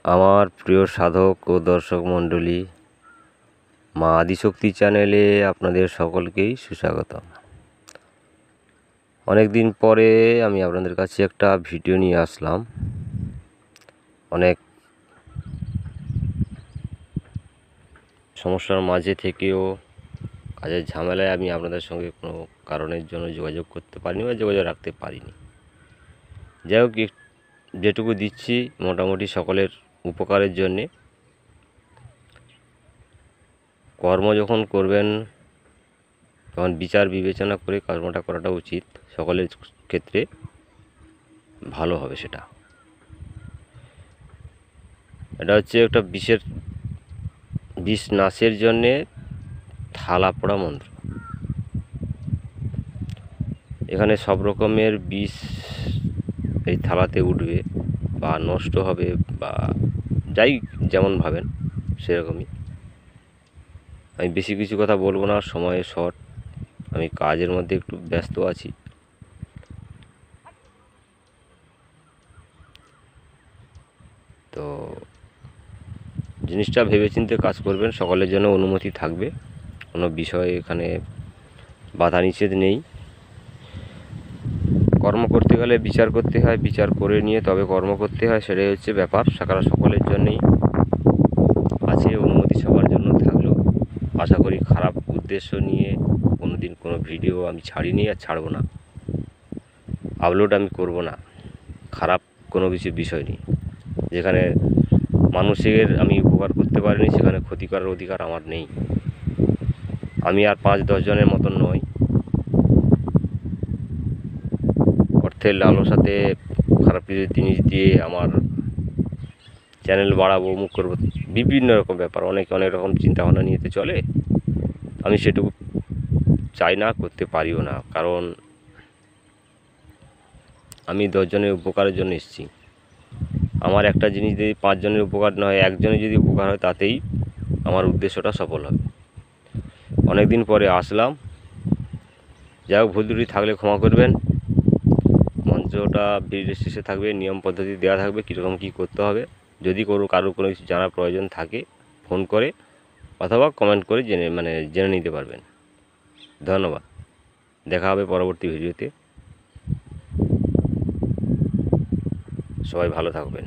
আমার প্রিয় সাধক ও দর্শক মণ্ডলী, মা আদিশক্তি চ্যানেলে আপনাদের সকলকেই সুস্বাগতম। অনেক দিন পরে আমি আপনাদের কাছে একটা ভিডিও নিয়ে আসলাম। অনেক সমস্যার মাঝে থেকেও কাজের ঝামেলায় আমি আপনাদের সঙ্গে কোনো কারণের জন্য যোগাযোগ করতে পারিনি বা যোগাযোগ রাখতে পারিনি। যাই হোক, যেটুকু দিচ্ছি মোটামুটি সকলের উপকারের জন্যে। কর্ম যখন করবেন তখন বিচার বিবেচনা করে কর্মটা করাটা উচিত, সকলের ক্ষেত্রে ভালো হবে সেটা। এটা হচ্ছে একটা বিষ নাশের জন্যে থালা পোড়া মন্ত্র। এখানে সব রকমের বিষ এই থালাতে উঠবে বা নষ্ট হবে বা যাই যেমন ভাবেন সেরকমই। আমি বেশি কিছু কথা বলবো না, সময় শর্ট, আমি কাজের মধ্যে একটু ব্যস্ত আছি। তো জিনিসটা ভেবেচিন্তে কাজ করবেন, সকলের জন্য অনুমতি থাকবে, কোনো বিষয়ে এখানে বাধা নিষেধ নেই। কর্ম করতে গেলে বিচার করতে হয়, বিচার করে নিয়ে তবে কর্ম করতে হয়, সেটাই হচ্ছে ব্যাপার। সকলের জন্যই আছে, অনুমতি সবার জন্য থাকলো। আশা করি খারাপ উদ্দেশ্য নিয়ে কোনো দিন কোনো ভিডিও আমি ছাড়িনি আর ছাড়বো না, আপলোড আমি করব না খারাপ কোনো কিছু বিষয় নিয়ে। যেখানে মানুষের আমি উপকার করতে পারিনি সেখানে ক্ষতি করার অধিকার আমার নেই। আমি আর 5-10 জনের মতন নই, অর্থের লালসাতে খারাপ কিছু জিনিস দিয়ে আমার চ্যানেল বাড়াবো, মুখ করবো, বিভিন্ন রকম ব্যাপার, অনেক রকম চিন্তাভাবনা নিয়ে তো চলে। আমি সেটুকু চাই না, করতে পারিও না, কারণ আমি 10 জনের উপকারের জন্য এসেছি। আমার একটা জিনিস যদি 5 জনের উপকার না হয়, একজনের যদি উপকার হয়, তাতেই আমার উদ্দেশ্যটা সফল হবে। অনেক দিন পরে আসলাম, যাই হোক, ভুল ত্রুটি থাকলে ক্ষমা করবেন। মঞ্চটা ভিডিও শেষে থাকবে, নিয়ম পদ্ধতি দেওয়া থাকবে, কীরকম কী করতে হবে। যদি কারোর কোনো কিছু জানার প্রয়োজন থাকে ফোন করে অথবা কমেন্ট করে জেনে নিতে পারবেন। ধন্যবাদ, দেখা হবে পরবর্তী ভিডিওতে। সবাই ভালো থাকবেন।